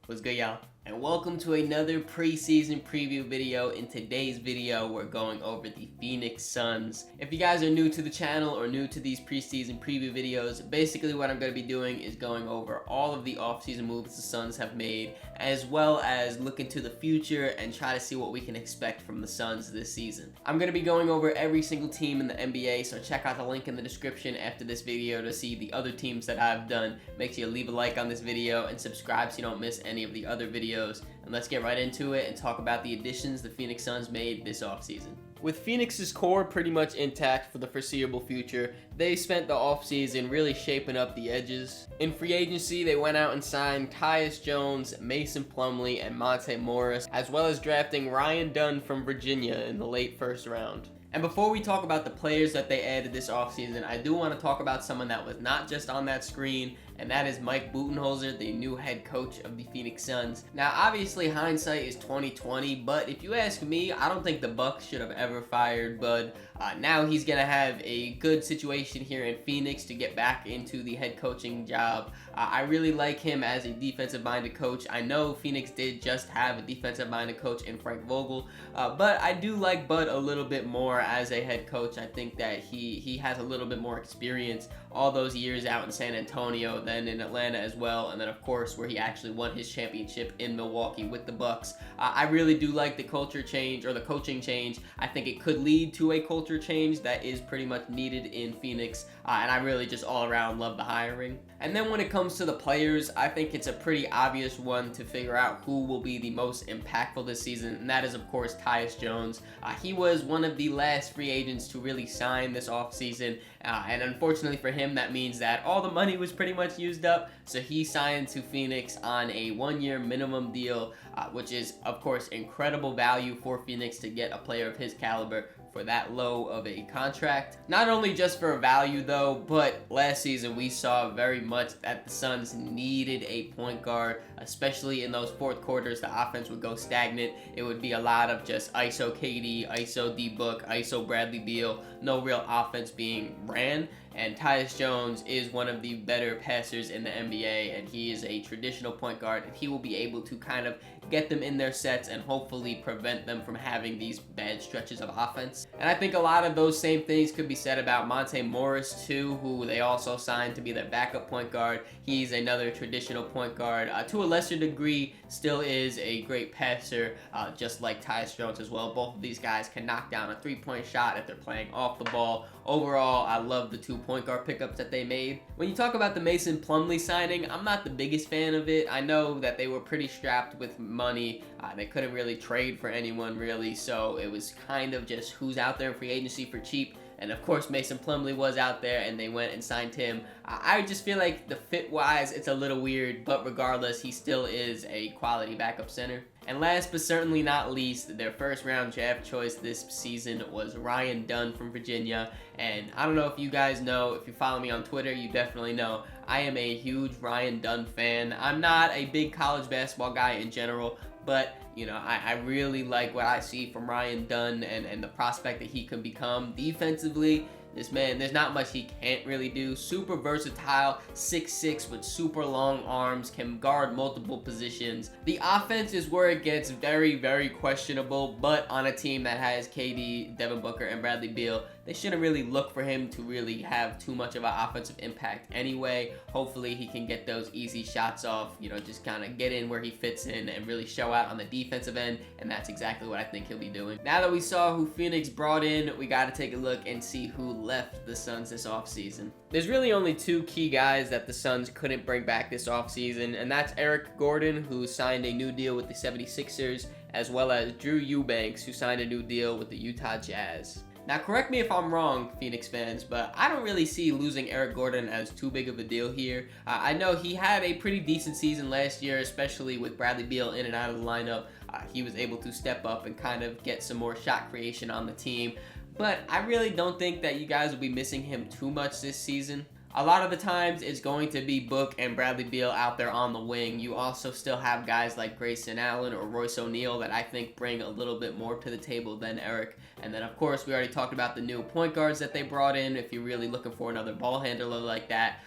What's good, y'all? And welcome to another preseason preview video. In today's video, we're going over the Phoenix Suns. If you guys are new to the channel or new to these preseason preview videos, basically what I'm going to be doing is going over all of the offseason moves the Suns have made, as well as look into the future and try to see what we can expect from the Suns this season. I'm going to be going over every single team in the NBA, so check out the link in the description after this video to see the other teams that I've done. Make sure you leave a like on this video and subscribe so you don't miss any of the other videos. And let's get right into it and talk about the additions the Phoenix Suns made this offseason. With Phoenix's core pretty much intact for the foreseeable future, they spent the offseason really shaping up the edges. In free agency, they went out and signed Tyus Jones, Mason Plumlee, and Monte Morris, as well as drafting Ryan Dunn from Virginia in the late first round. And before we talk about the players that they added this offseason, I do want to talk about someone that was not just on that screen, and that is Mike Budenholzer, the new head coach of the Phoenix Suns. Now, obviously, hindsight is 2020, but if you ask me, I don't think the Bucks should have ever fired Bud. Now he's going to have a good situation here in Phoenix to get back into the head coaching job. I really like him as a defensive-minded coach. I know Phoenix did just have a defensive-minded coach in Frank Vogel, but I do like Bud a little bit more as a head coach. I think that he has a little bit more experience all those years out in San Antonio, then in Atlanta as well, and then of course where he actually won his championship in Milwaukee with the Bucks. I really do like the culture change, or the coaching change. I think it could lead to a culture change that is pretty much needed in Phoenix, and I really just all around love the hiring. And then when it comes to the players, I think it's a pretty obvious one to figure out who will be the most impactful this season, and that is of course Tyus Jones. He was one of the last free agents to really sign this offseason, and unfortunately for him, that means that all the money was pretty much used up, so he signed to Phoenix on a one-year minimum deal, which is of course incredible value for Phoenix to get a player of his caliber for that low of a contract. Not only just for value though, but last season we saw very much that the Suns needed a point guard, especially in those fourth quarters. The offense would go stagnant. It would be a lot of just ISO KD, ISO D-Book, ISO Bradley Beal, no real offense being ran. And Tyus Jones is one of the better passers in the NBA, and he is a traditional point guard, and he will be able to kind of get them in their sets and hopefully prevent them from having these bad stretches of offense. And I think a lot of those same things could be said about Monte Morris too, who they also signed to be their backup point guard. He's another traditional point guard. To a lesser degree, still is a great passer, just like Tyus Jones as well. Both of these guys can knock down a three-point shot if they're playing off the ball. Overall, I love the two point guard pickups that they made. When you talk about the Mason Plumlee signing, I'm not the biggest fan of it. I know that they were pretty strapped with money. They couldn't really trade for anyone really, so it was kind of just who's out there in free agency for cheap. And of course Mason Plumlee was out there and they went and signed him. I just feel like the fit wise it's a little weird, but regardless he still is a quality backup center. And last but certainly not least, their first round draft choice this season was Ryan Dunn from Virginia. And I don't know if you guys know, if you follow me on Twitter, you definitely know I am a huge Ryan Dunn fan. I'm not a big college basketball guy in general, but you know, I really like what I see from Ryan Dunn and the prospect that he can become defensively. This man, there's not much he can't really do. Super versatile, 6'6" with super long arms, can guard multiple positions. The offense is where it gets very, very questionable, but on a team that has KD, Devin Booker, and Bradley Beal, they shouldn't really look for him to really have too much of an offensive impact anyway. Hopefully he can get those easy shots off, you know, just kind of get in where he fits in and really show out on the defensive end, and that's exactly what I think he'll be doing. Now that we saw who Phoenix brought in, we got to take a look and see who left the Suns this offseason. There's really only two key guys that the Suns couldn't bring back this offseason, and that's Eric Gordon, who signed a new deal with the 76ers, as well as Drew Eubanks, who signed a new deal with the Utah Jazz. Now, correct me if I'm wrong, Phoenix fans, but I don't really see losing Eric Gordon as too big of a deal here. I know he had a pretty decent season last year, especially with Bradley Beal in and out of the lineup. He was able to step up and kind of get some more shot creation on the team. But I really don't think that you guys will be missing him too much this season. A lot of the times it's going to be Book and Bradley Beal out there on the wing. You also still have guys like Grayson Allen or Royce O'Neal that I think bring a little bit more to the table than Eric. And then of course we already talked about the new point guards that they brought in. If you're really looking for another ball handler like that,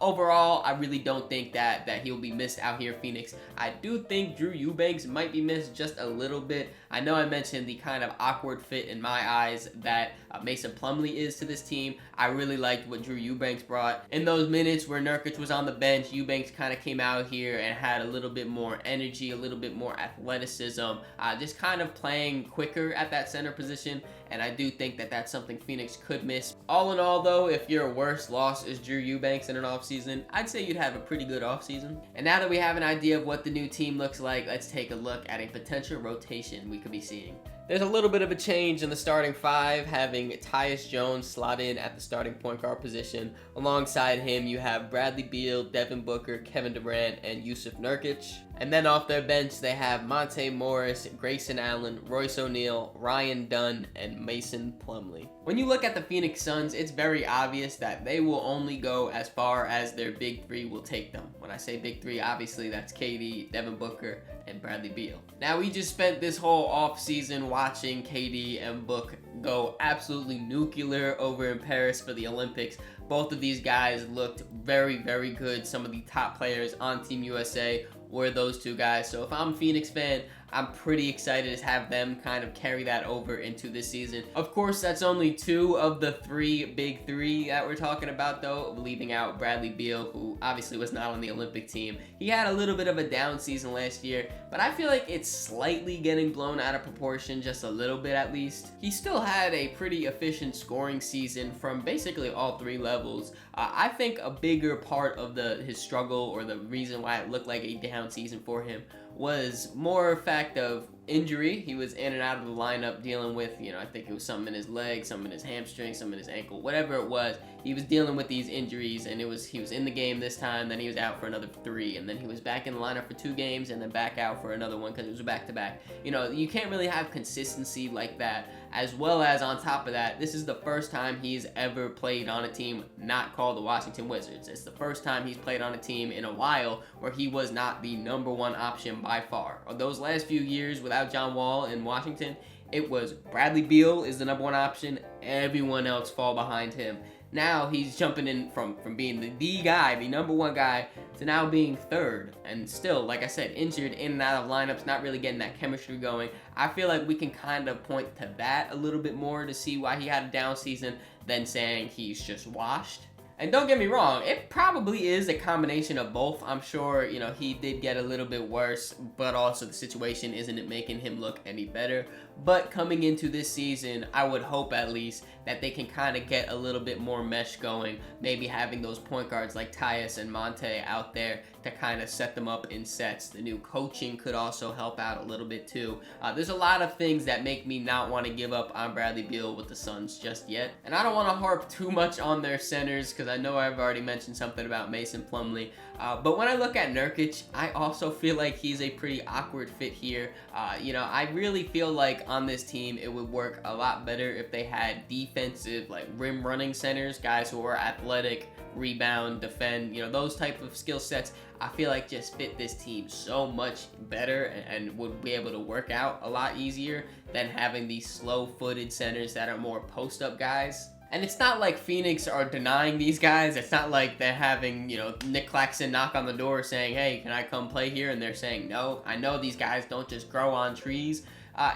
Overall, I really don't think that he'll be missed out here, Phoenix. I do think Drew Eubanks might be missed just a little bit. I know I mentioned the kind of awkward fit in my eyes that Mason Plumlee is to this team. I really liked what Drew Eubanks brought. In those minutes where Nurkic was on the bench, Eubanks kind of came out here and had a little bit more energy, a little bit more athleticism, just kind of playing quicker at that center position, and I do think that that's something Phoenix could miss. All in all, though, if your worst loss is Drew Eubanks in an offseason, I'd say you'd have a pretty good offseason. And now that we have an idea of what the new team looks like, let's take a look at a potential rotation we could be seeing. There's a little bit of a change in the starting five, having Tyus Jones slot in at the starting point guard position. Alongside him, you have Bradley Beal, Devin Booker, Kevin Durant, and Jusuf Nurkic. And then off their bench, they have Monte Morris, Grayson Allen, Royce O'Neal, Ryan Dunn, and Mason Plumlee. When you look at the Phoenix Suns, it's very obvious that they will only go as far as their big three will take them. When I say big three, obviously that's KD, Devin Booker, and Bradley Beal. Now, we just spent this whole offseason watching KD and Book go absolutely nuclear over in Paris for the Olympics. Both of these guys looked very, very good. Some of the top players on Team USA were those two guys. So if I'm a Phoenix fan, I'm pretty excited to have them kind of carry that over into this season. Of course, that's only two of the three big three that we're talking about, though, leaving out Bradley Beal, who obviously was not on the Olympic team. He had a little bit of a down season last year, but I feel like it's slightly getting blown out of proportion, just a little bit at least. He still had a pretty efficient scoring season from basically all three levels. I think a bigger part of his struggle, or the reason why it looked like a down season for him, was more a fact of injury. He was in and out of the lineup dealing with, I think it was something in his leg, something in his hamstring, something in his ankle, whatever it was. He was dealing with these injuries, and he was in the game this time, then he was out for another 3, and then he was back in the lineup for 2 games, and then back out for another one because it was a back-to-back. You can't really have consistency like that, as well as on top of that, this is the first time he's ever played on a team not called the Washington Wizards. It's the first time he's played on a team in a while where he was not the #1 option by far. Those last few years without John Wall in Washington, it was Bradley Beal is the #1 option, everyone else fall behind him. Now he's jumping in from being the guy, the #1 guy, to now being third, and still, like I said, injured, in and out of lineups, not really getting that chemistry going. I feel like we can kind of point to that a little bit more to see why he had a down season than saying he's just washed. And don't get me wrong, it probably is a combination of both. I'm sure, he did get a little bit worse, but also the situation isn't making him look any better. But coming into this season, I would hope at least that they can kind of get a little bit more mesh going, maybe having those point guards like Tyus and Monte out there to kind of set them up in sets. The new coaching could also help out a little bit too. There's a lot of things that make me not want to give up on Bradley Beal with the Suns just yet. And I don't want to harp too much on their centers because I know I've already mentioned something about Mason Plumlee. But when I look at Nurkic, I also feel like he's a pretty awkward fit here. I really feel like on this team it would work a lot better if they had defensive, like rim running centers, guys who are athletic, rebound, defend, those type of skill sets. I feel like just fit this team so much better and would be able to work out a lot easier than having these slow-footed centers that are more post-up guys. And it's not like Phoenix are denying these guys. It's not like they're having, Nick Claxton knock on the door saying, hey, can I come play here? And they're saying, no. I know these guys don't just grow on trees.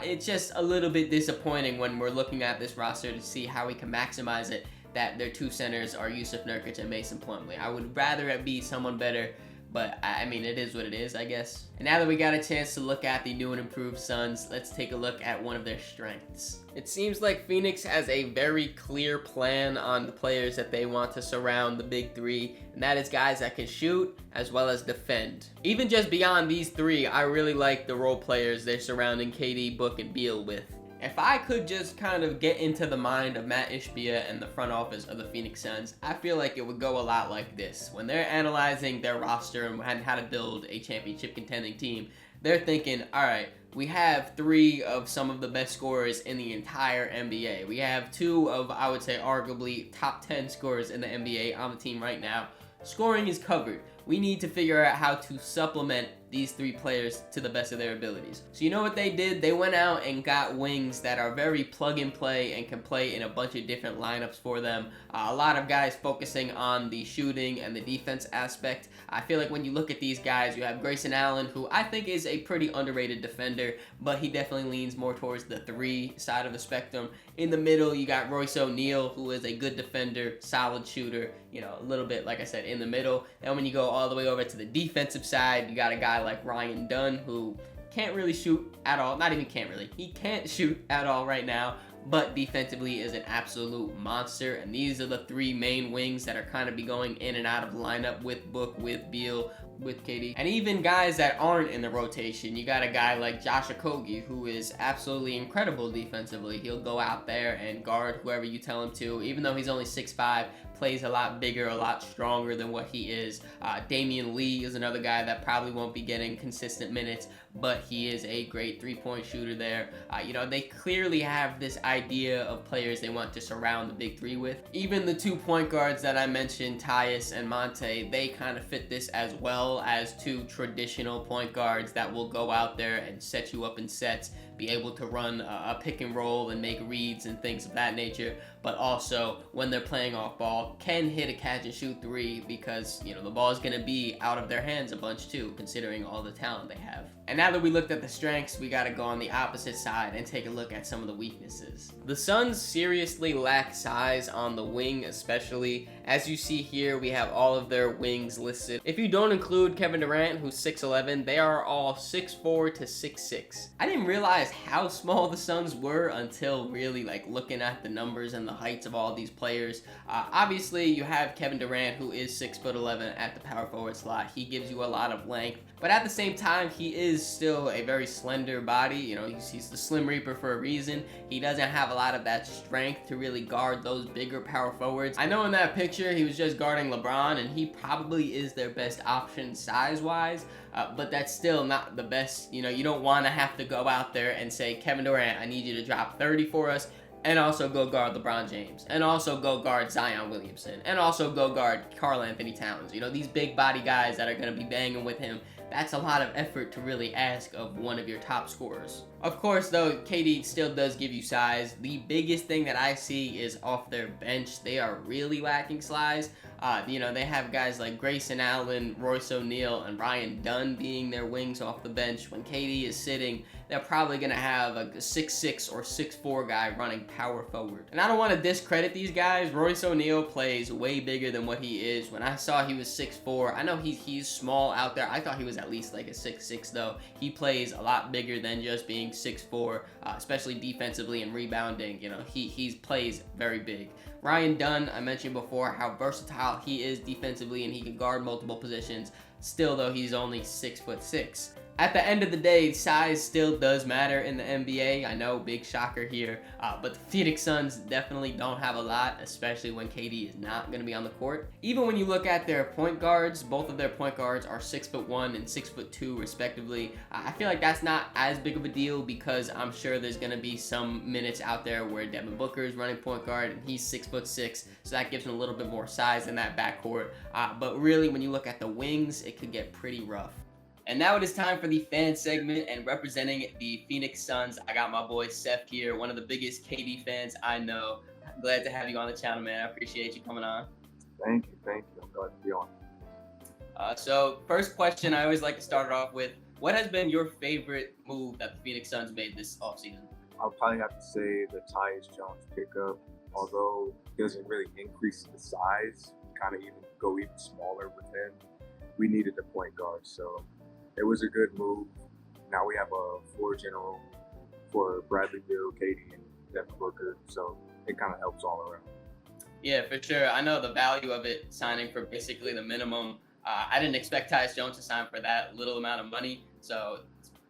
It's just a little bit disappointing when we're looking at this roster to see how we can maximize it, that their 2 centers are Jusuf Nurkic and Mason Plumlee. I would rather it be someone better, but I mean, it is what it is, I guess. And now that we got a chance to look at the new and improved Suns, let's take a look at one of their strengths. It seems like Phoenix has a very clear plan on the players that they want to surround the big 3, and that is guys that can shoot as well as defend. Even just beyond these 3, I really like the role players they're surrounding KD, Book, and Beal with. If I could just kind of get into the mind of Matt Ishbia and the front office of the Phoenix Suns, I feel like it would go a lot like this. When they're analyzing their roster and how to build a championship contending team, they're thinking, all right, we have 3 of some of the best scorers in the entire NBA. We have 2 of, I would say, arguably top 10 scorers in the NBA on the team right now. Scoring is covered. We need to figure out how to supplement these three players to the best of their abilities. So you know what they did? They went out and got wings that are very plug and play and can play in a bunch of different lineups for them. A lot of guys focusing on the shooting and the defense aspect. I feel like when you look at these guys, you have Grayson Allen, who I think is a pretty underrated defender, but he definitely leans more towards the 3 side of the spectrum. In the middle, you got Royce O'Neal, who is a good defender, solid shooter, you know, a little bit, like I said, in the middle. And when you go all the way over to the defensive side, you got a guy like Ryan Dunn, who can't really shoot at all. Not even can't really. He can't shoot at all right now, but defensively is an absolute monster. And these are the 3 main wings that are kind of be going in and out of the lineup with Book, with Beal, with KD. And even guys that aren't in the rotation, you got a guy like Josh Okogie, who is absolutely incredible defensively. He'll go out there and guard whoever you tell him to, even though he's only 6'5", plays a lot bigger, a lot stronger than what he is. Damian Lee is another guy that probably won't be getting consistent minutes, but he is a great 3-point shooter there. You know, they clearly have this idea of players they want to surround the big 3 with. Even the 2 point guards that I mentioned, Tyus and Monte, they kind of fit this as well as 2 traditional point guards that will go out there and set you up in sets, be able to run a pick and roll and make reads and things of that nature, but also when they're playing off ball can hit a catch and shoot 3, because you know the ball is going to be out of their hands a bunch too, considering all the talent they have. And now that we looked at the strengths, we got to go on the opposite side and take a look at some of the weaknesses. The Suns seriously lack size on the wing, especially. As you see here, we have all of their wings listed. If you don't include Kevin Durant, who's 6'11", they are all 6'4" to 6'6". I didn't realize how small the Suns were until really like looking at the numbers and the heights of all these players. Obviously, you have Kevin Durant, who is 6'11" at the power forward slot. He gives you a lot of length, but at the same time, he is still a very slender body. You know, he's the Slim Reaper for a reason. He doesn't have a lot of that strength to really guard those bigger power forwards. I know in that picture, he was just guarding LeBron, and he probably is their best option size-wise, but that's still not the best. You know, you don't want to have to go out there and say, Kevin Durant, I need you to drop 30 for us, and also go guard LeBron James, and also go guard Zion Williamson, and also go guard Karl Anthony Towns. You know, these big body guys that are going to be banging with him. That's a lot of effort to really ask of one of your top scorers. Of course, though, KD still does give you size. The biggest thing that I see is off their bench. They are really lacking size. You know, they have guys like Grayson Allen, Royce O'Neal, and Ryan Dunn being their wings off the bench. When KD is sitting, they're probably going to have a 6'6" or 6'4" guy running power forward. And I don't want to discredit these guys. Royce O'Neal plays way bigger than what he is. When I saw he was 6'4", I know he's small out there. I thought he was at least like a 6'6", though. He plays a lot bigger than just being 6'4", especially defensively and rebounding. You know, he plays very big. Ryan Dunn, I mentioned before how versatile he is defensively and he can guard multiple positions. Still, though, he's only 6'6". At the end of the day, size still does matter in the NBA. I know, big shocker here, but the Phoenix Suns definitely don't have a lot, especially when KD is not going to be on the court. Even when you look at their point guards, both of their point guards are 6'1" and 6'2" respectively. I feel like that's not as big of a deal because I'm sure there's going to be some minutes out there where Devin Booker is running point guard and he's 6'6", so that gives him a little bit more size in that backcourt. But really, when you look at the wings, it could get pretty rough. And now it is time for the fan segment, and representing the Phoenix Suns, I got my boy Seth here, one of the biggest KD fans I know. Glad to have you on the channel, man. I appreciate you coming on. Thank you. I'm glad to be on. So first question I always like to start it off with, what has been your favorite move that the Phoenix Suns made this offseason? I'll probably have to say the Tyus Jones pickup, although it doesn't really increase the size, kind of even go even smaller with him. We needed a point guard, so it was a good move. Now we have a floor general for Bradley Beal, KD, and Devin Booker, so it kind of helps all around. Yeah, for sure. I know the value of it, signing for basically the minimum. I didn't expect Tyus Jones to sign for that little amount of money. So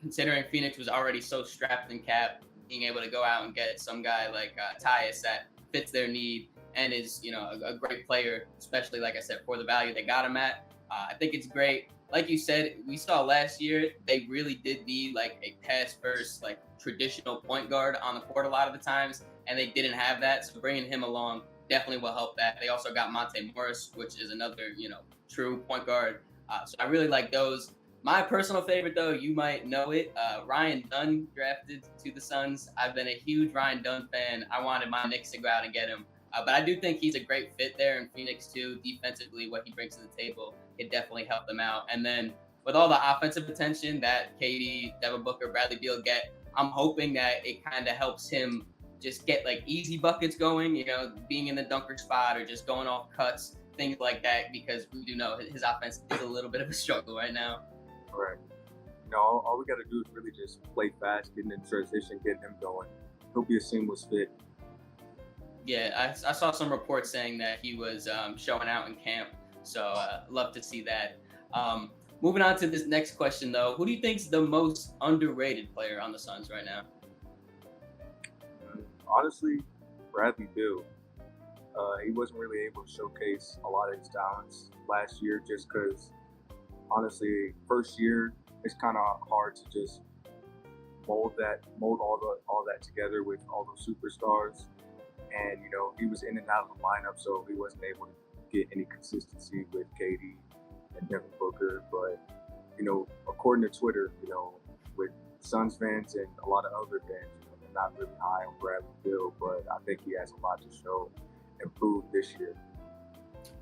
considering Phoenix was already so strapped in cap, being able to go out and get some guy like Tyus that fits their need and is, you know, a great player, especially, like I said, for the value they got him at. I think it's great. Like you said, we saw last year, they really did need like a pass first, like traditional point guard on the court a lot of the times, and they didn't have that. So bringing him along definitely will help that. They also got Monte Morris, which is another, you know, true point guard. So I really like those. My personal favorite, though, you might know it. Ryan Dunn drafted to the Suns. I've been a huge Ryan Dunn fan. I wanted my Knicks to go out and get him. But I do think he's a great fit there in Phoenix too. Defensively, what he brings to the table can definitely help them out. And then with all the offensive attention that KD, Devin Booker, Bradley Beal get, I'm hoping that it kind of helps him just get like easy buckets going. Being in the dunker spot or just going off cuts, things like that. Because we do know his offense is a little bit of a struggle right now. Right. All we got to do is really just play fast, getting in transition, getting him going. He'll be a seamless fit. Yeah, I saw some reports saying that he was showing out in camp, so love to see that. Moving on to this next question, though, who do you think's the most underrated player on the Suns right now? Honestly, Bradley Beal. He wasn't really able to showcase a lot of his talents last year just because, honestly, first year it's kind of hard to just mold all that together with all those superstars. And he was in and out of the lineup, so he wasn't able to get any consistency with KD and Devin Booker. But according to Twitter, with Suns fans and a lot of other fans, they're not really high on Bradley Beal, but I think he has a lot to show, improve this year.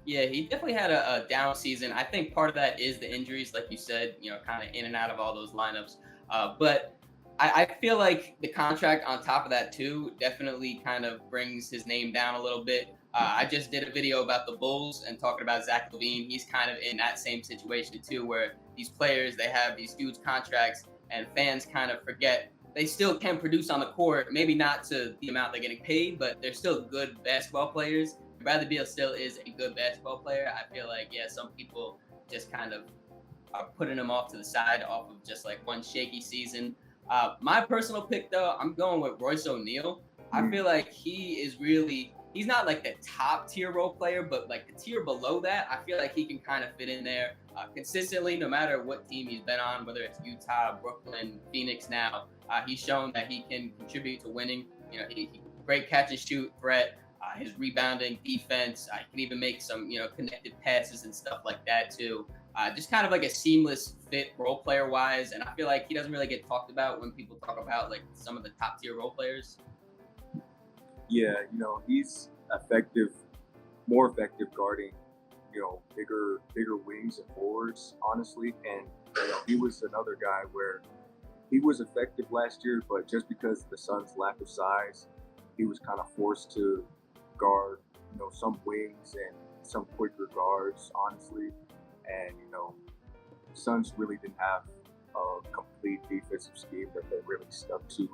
Yeah, he definitely had a down season. I think part of that is the injuries, like you said, kind of in and out of all those lineups. But I feel like the contract on top of that too definitely kind of brings his name down a little bit. I just did a video about the Bulls and talking about Zach LaVine. He's kind of in that same situation too, where these players, they have these huge contracts and fans kind of forget they still can produce on the court. Maybe not to the amount they're getting paid, but they're still good basketball players. Bradley Beal still is a good basketball player. I feel like, yeah, some people just kind of are putting him off to the side off of just like one shaky season. My personal pick, though, I'm going with Royce O'Neal. I feel like he's not like the top tier role player, but like the tier below that, I feel like he can kind of fit in there consistently, no matter what team he's been on, whether it's Utah, Brooklyn, Phoenix now. He's shown that he can contribute to winning. He great catch and shoot threat. His rebounding, defense. He can even make some, connected passes and stuff like that too. Just kind of like a seamless fit role player wise. And I feel like he doesn't really get talked about when people talk about like some of the top tier role players. Yeah, he's effective, more effective guarding, bigger wings and forwards, honestly. And he was another guy where he was effective last year, but just because of the Suns' lack of size, he was kind of forced to guard, some wings and some quicker guards, honestly. And, Suns really didn't have a complete defensive scheme that they really stuck to.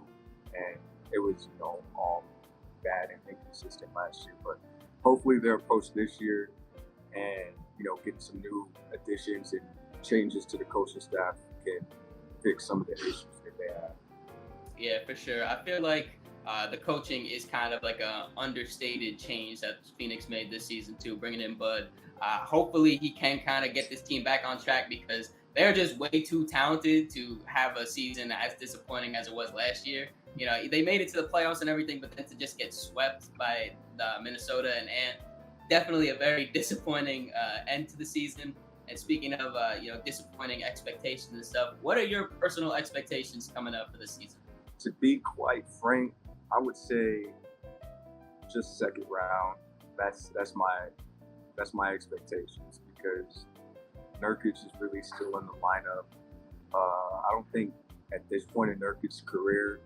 And it was, all bad and inconsistent last year. But hopefully their approach this year and, getting some new additions and changes to the coaching staff can fix some of the issues that they have. Yeah, for sure. I feel like the coaching is kind of like a understated change that Phoenix made this season too, bringing in Bud. Hopefully he can kind of get this team back on track because they're just way too talented to have a season as disappointing as it was last year. They made it to the playoffs and everything, but then to just get swept by the Minnesota and Ant, definitely a very disappointing end to the season. And speaking of, disappointing expectations and stuff, what are your personal expectations coming up for this season? To be quite frank, I would say just second round. That's my expectations because Nurkic is really still in the lineup. I don't think at this point in Nurkic's career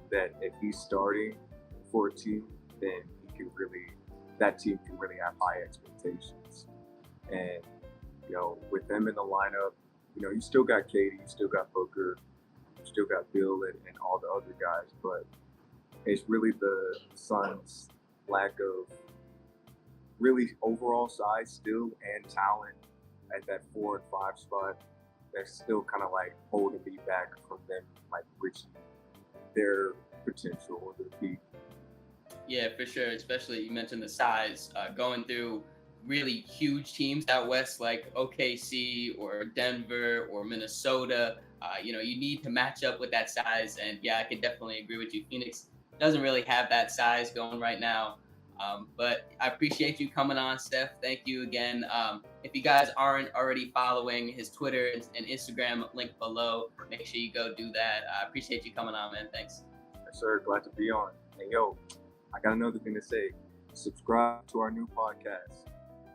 that if he's starting for a team, then that team can really have high expectations. And with them in the lineup, you still got KD, you still got Booker, you still got Bill and all the other guys, but it's really the Suns' lack of really overall size still and talent at that 4 and 5 spot that's still kind of like holding me back from them like reaching their potential or their peak. Yeah, for sure. Especially you mentioned the size, going through really huge teams out west like OKC or Denver or Minnesota. You need to match up with that size. And yeah, I can definitely agree with you. Phoenix doesn't really have that size going right now. But I appreciate you coming on, Steph. Thank you again. If you guys aren't already following his Twitter and Instagram, link below. Make sure you go do that. I appreciate you coming on, man. Thanks. Yes, sir. Glad to be on. And yo, I got another thing to say. Subscribe to our new podcast.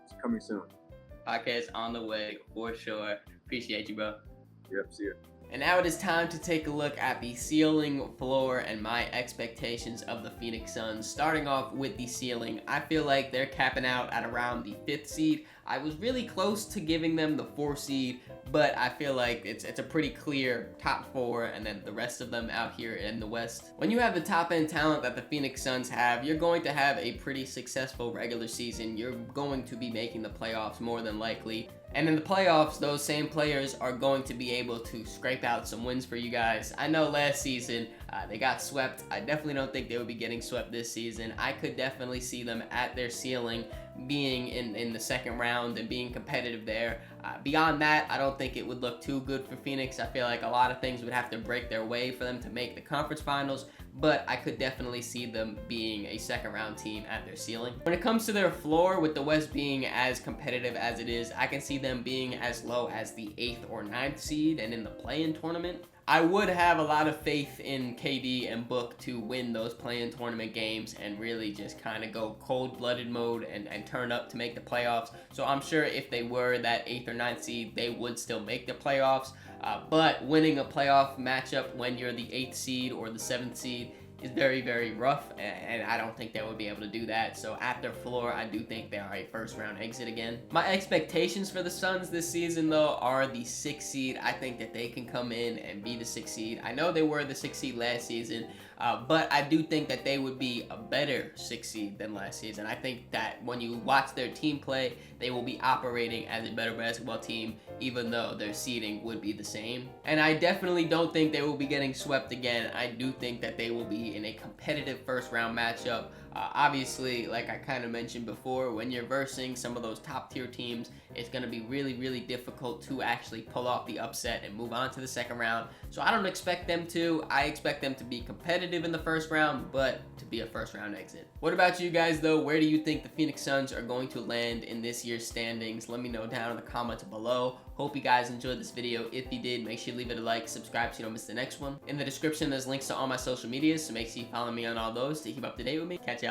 It's coming soon. Podcast on the way for sure. Appreciate you, bro. Yep, see you. And now it is time to take a look at the ceiling, floor, and my expectations of the Phoenix Suns. Starting off with the ceiling, I feel like they're capping out at around the 5th seed. I was really close to giving them the 4th seed, but I feel like it's a pretty clear top 4, and then the rest of them out here in the West. When you have the top end talent that the Phoenix Suns have, you're going to have a pretty successful regular season. You're going to be making the playoffs more than likely. And in the playoffs, those same players are going to be able to scrape out some wins for you guys. I know last season they got swept. I definitely don't think they would be getting swept this season. I could definitely see them at their ceiling, being in the second round and being competitive there. Beyond that, I don't think it would look too good for Phoenix. I feel like a lot of things would have to break their way for them to make the conference finals, but I could definitely see them being a second round team at their ceiling. When it comes to their floor, with the West being as competitive as it is, I can see them being as low as the 8th or 9th seed and in the play-in tournament. I would have a lot of faith in KD and Book to win those play-in tournament games and really just kind of go cold-blooded mode and turn up to make the playoffs. So I'm sure if they were that 8th or 9th seed, they would still make the playoffs. But winning a playoff matchup when you're the 8th seed or the 7th seed is very, very rough, and I don't think they would be able to do that. So at their floor, I do think they are a first round exit again. My expectations for the Suns this season, though, are the 6th seed. I think that they can come in and be the 6th seed. I know they were the 6th seed last season, but I do think that they would be a better 6th seed than last season. I think that when you watch their team play, they will be operating as a better basketball team, even though their seeding would be the same. And I definitely don't think they will be getting swept again. I do think that they will be in a competitive first round matchup. Obviously, like I kind of mentioned before, when you're versing some of those top tier teams, it's going to be really, really difficult to actually pull off the upset and move on to the second round. So I don't expect them to. I expect them to be competitive in the first round, but to be a first round exit. What about you guys, though? Where do you think the Phoenix Suns are going to land in this year's standings? Let me know down in the comments below. Hope you guys enjoyed this video. If you did, make sure you leave it a like, subscribe so you don't miss the next one. In the description, there's links to all my social medias, so make sure you follow me on all those to keep up to date with me. Catch